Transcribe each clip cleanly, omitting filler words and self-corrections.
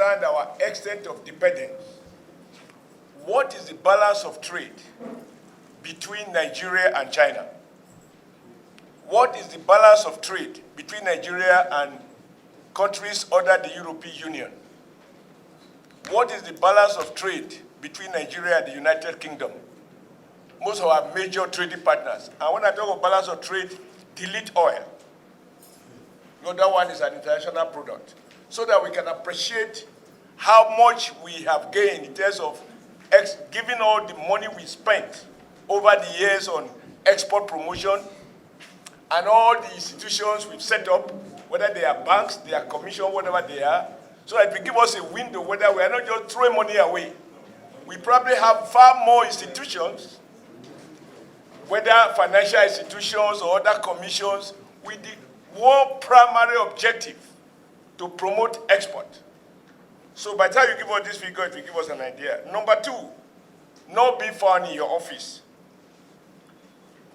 understand our extent of dependence. What is the balance of trade between Nigeria and China? What is the balance of trade between Nigeria and countries under the European Union? What is the balance of trade between Nigeria and the United Kingdom? Most of our major trading partners. And when I talk of balance of trade, delete oil. The other one is an international product. So that we can appreciate how much we have gained in terms of giving all the money we spent over the years on export promotion and all the institutions we've set up, whether they are banks, they are commission, whatever they are, so that it will give us a window whether we are not just throwing money away. We probably have far more institutions, whether financial institutions or other commissions, with the one primary objective to promote export. So by the time you give us this figure, it will give us an idea. Number two, not be found in your office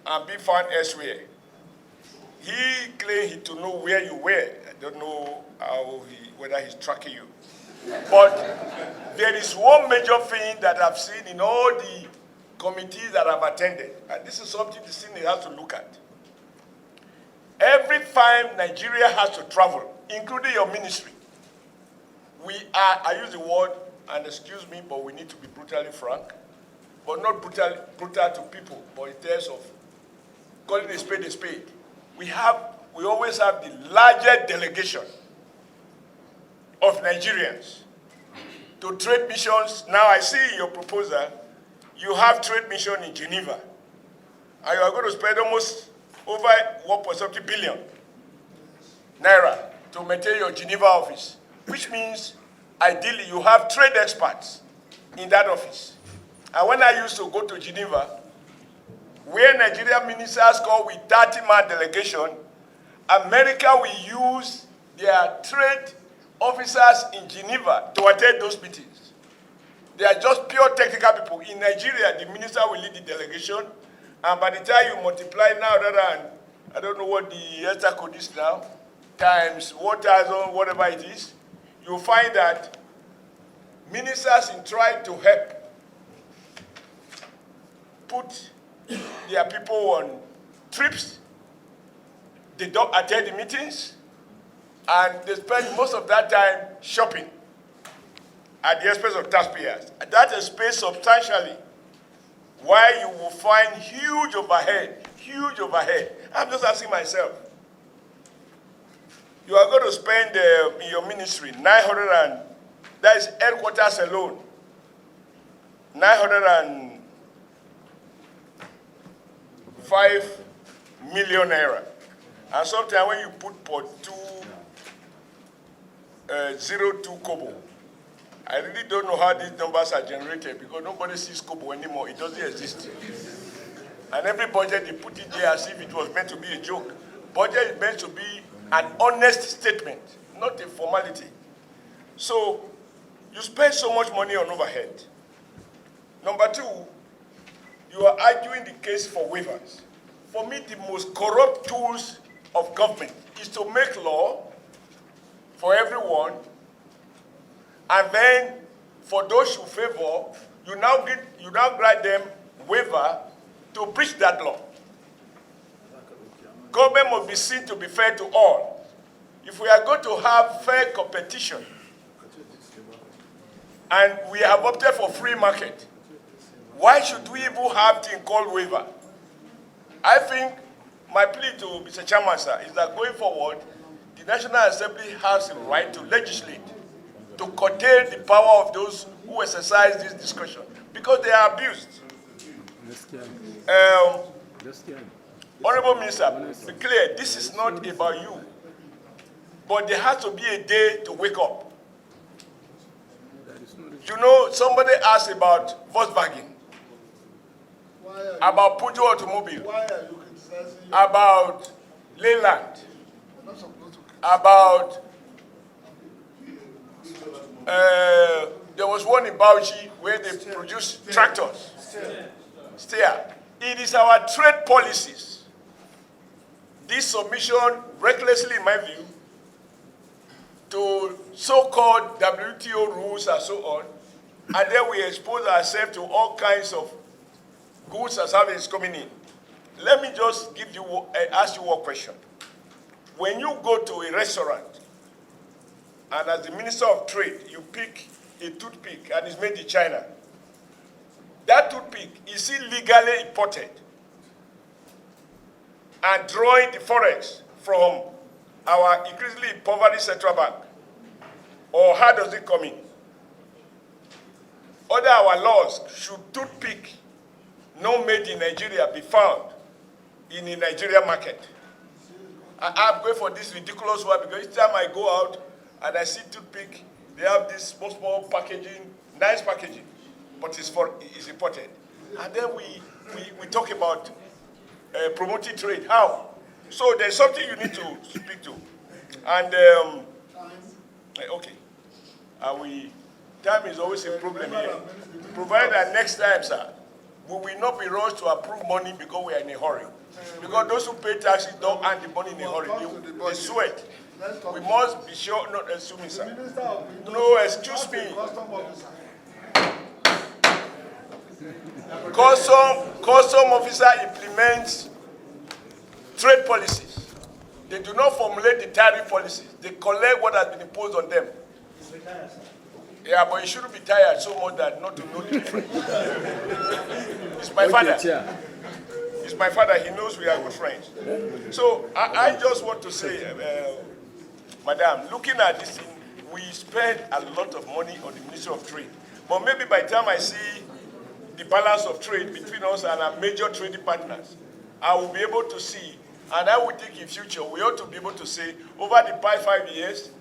and be found elsewhere. He claimed to know where you were. I don't know whether he's tracking you. But there is one major thing that I've seen in all the committees that I've attended, and this is something the Senate has to look at. Every time Nigeria has to travel, including your ministry, we are, I use the word, and excuse me, but we need to be brutally frank, but not brutal to people, but in terms of calling a spade a spade. We always have the largest delegation of Nigerians to trade missions. Now I see in your proposal, you have trade mission in Geneva, and you are going to spend almost over 1.7 billion naira to maintain your Geneva office, which means ideally you have trade experts in that office. And when I used to go to Geneva, where Nigerian ministers go with 30-man delegation, America will use their trade officers in Geneva to attend those meetings. They are just pure technical people. In Nigeria, the minister will lead the delegation, and by the time you multiply now, I don't know what the ESTA code is now, times 1,000, whatever it is, you'll find that ministers in trying to help put their people on trips, they don't attend the meetings, and they spend most of that time shopping at the expense of taxpayers. And that expense substantially, why you will find huge overhead, huge overhead. I'm just asking myself, you are going to spend in your ministry 900 and, that is headquarters alone, 905 million naira. And sometimes when you put per 202 kobo, I really don't know how these numbers are generated because nobody sees kobo anymore. It doesn't exist. And every budget they put it there as if it was meant to be a joke. Budget is meant to be an honest statement, not a formality. So you spend so much money on overhead. Number two, you are arguing the case for waivers. For me, the most corrupt tools of government is to make law for everyone, and then for those you favor, you now grant them waiver to breach that law. Government must be seen to be fair to all. If we are going to have fair competition, and we have opted for free market, why should we even have thing called waiver? I think my plea to Mr. Chairman, sir, is that going forward, the National Assembly has a right to legislate, to curtail the power of those who exercise this discretion, because they are abused. Honorable Minister, be clear, this is not about you, but there has to be a day to wake up. You know, somebody asked about Volkswagen, about Peugeot Automobile, about Leyland, about there was one in Bauchi where they produce tractors. Steer. It is our trade policies. This submission, recklessly in my view, to so-called WTO rules and so on, and then we expose ourselves to all kinds of goods and services coming in. Let me just ask you one question. When you go to a restaurant, and as the Minister of Trade, you pick a toothpick and it's made in China, that toothpick is illegally imported and drawing the forex from our increasingly impoverished central bank? Or how does it come in? Under our laws, should toothpick not made in Nigeria be found in the Nigerian market? I'm going for this ridiculous one because each time I go out and I see toothpick, they have this small packaging, nice packaging, but it's imported. And then we talk about promoting trade. How? So there's something you need to speak to. And, okay. Time is always a problem here. Provided that next time, sir, we will not be rushed to approve money because we are in a hurry. Because those who pay taxes don't earn the money in a hurry. They sweat. We must be sure, not assuming, sir. No, excuse me. Custom officer implements trade policies. They do not formulate the tariff policies. They collect what has been imposed on them. Yeah, but you shouldn't be tired so much that not to know the difference. It's my father. It's my father. He knows we are good friends. So I just want to say, Madam, looking at this thing, we spend a lot of money on the Ministry of Trade. But maybe by the time I see the balance of trade between us and our major trading partners, I will be able to see, and I would think in future, we ought to be able to say, over the past 5 years,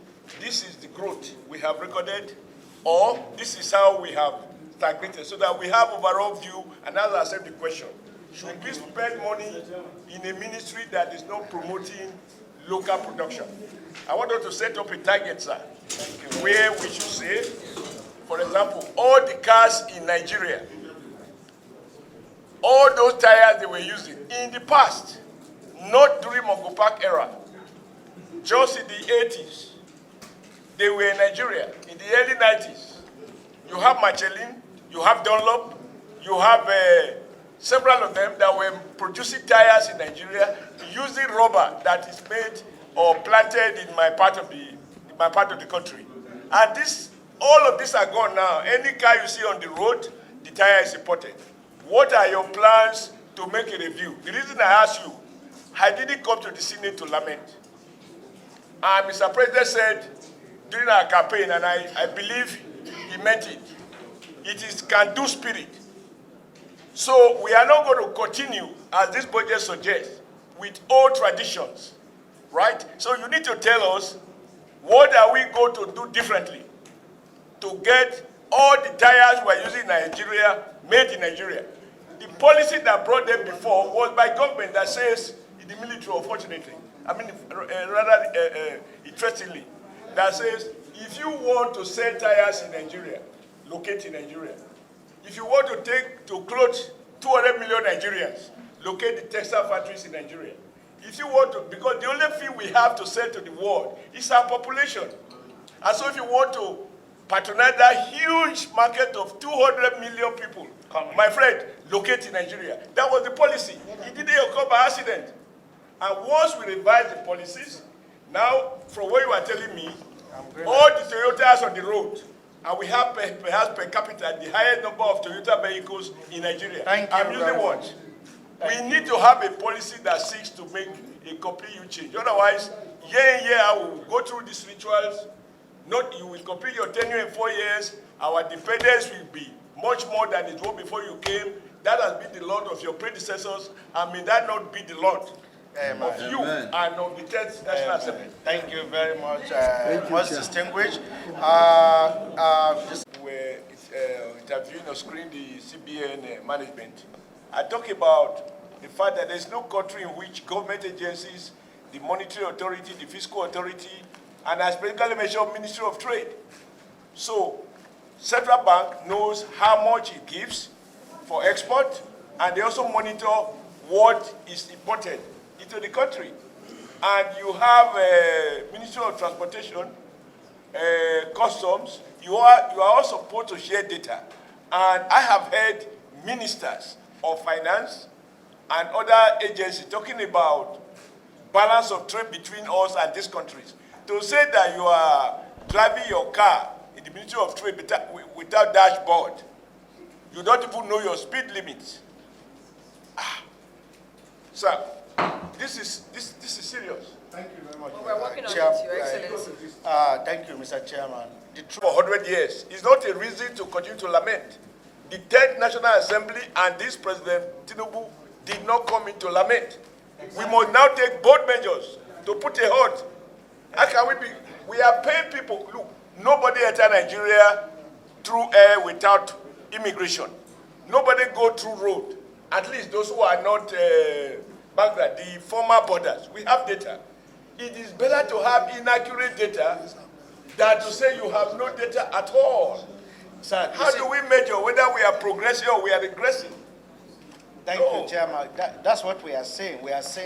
this is the growth we have recorded, or this is how we have stagnated, so that we have overall view and ask ourselves the question, should we spend money in a ministry that is not promoting local production? I want us to set up a target, sir, where we should say, for example, all the cars in Nigeria, all those tires they were using in the past, not during Mongo Park era, just in the 80s, they were in Nigeria. In the early 90s, you have Michelin, you have Dunlop, you have several of them that were producing tires in Nigeria using rubber that is made or planted in my part of the country. And all of these are gone now. Any car you see on the road, the tire is imported. What are your plans to make a review? The reason I ask you, I didn't come to the Senate to lament. And Mr. President said during our campaign, and I believe he meant it, it is can-do spirit. So we are not going to continue, as this budget suggests, with old traditions, right? So you need to tell us, what are we going to do differently to get all the tires we're using in Nigeria made in Nigeria? The policy that brought them before was by government that says, in the military, unfortunately, rather interestingly, that says, if you want to sell tires in Nigeria, locate in Nigeria. If you want to clothe 200 million Nigerians, locate the textile factories in Nigeria. If you want to, because the only thing we have to sell to the world is our population. And so if you want to patronize that huge market of 200 million people, my friend, locate in Nigeria. That was the policy. It didn't occur by accident. And once we revise the policies, now, from what you are telling me, all the Toyotas on the road, and we have perhaps per capita the highest number of Toyota vehicles in Nigeria. I'm using what? We need to have a policy that seeks to make a complete huge change. Otherwise, year in, year out, we will go through these rituals. You will complete your tenure in 4 years. Our dependence will be much more than it was before you came. That has been the lot of your predecessors, and may that not be the lot of you and of the 10th National Assembly. Thank you very much, much distinguished. We're interviewing or screening the CBN management. I talk about the fact that there's no country in which government agencies, the monetary authority, the fiscal authority, and I specifically mentioned Ministry of Trade. So, Central Bank knows how much it gives for export, and they also monitor what is imported into the country. And you have a Ministry of Transportation, customs, you are all supposed to share data. And I have heard ministers of finance and other agencies talking about balance of trade between us and these countries. To say that you are driving your car in the Ministry of Trade without dashboard, you don't even know your speed limits. Sir, this is serious. Thank you very much. Well, we're working on it, Your Excellency. Thank you, Mr. Chairman. The For 100 years is not a reason to continue to lament. The 10th National Assembly and this President Tinubu did not come in to lament. We must now take bold measures to put a halt. How can we be? We are paying people. Look, nobody enter Nigeria through air without immigration. Nobody go through road. At least those who are not Bangladesh, the former borders. We have data. It is better to have inaccurate data than to say you have no data at all. Sir, How do we measure whether we are progressing or we are regressing? Thank you, Chairman. That's what we are saying. We are saying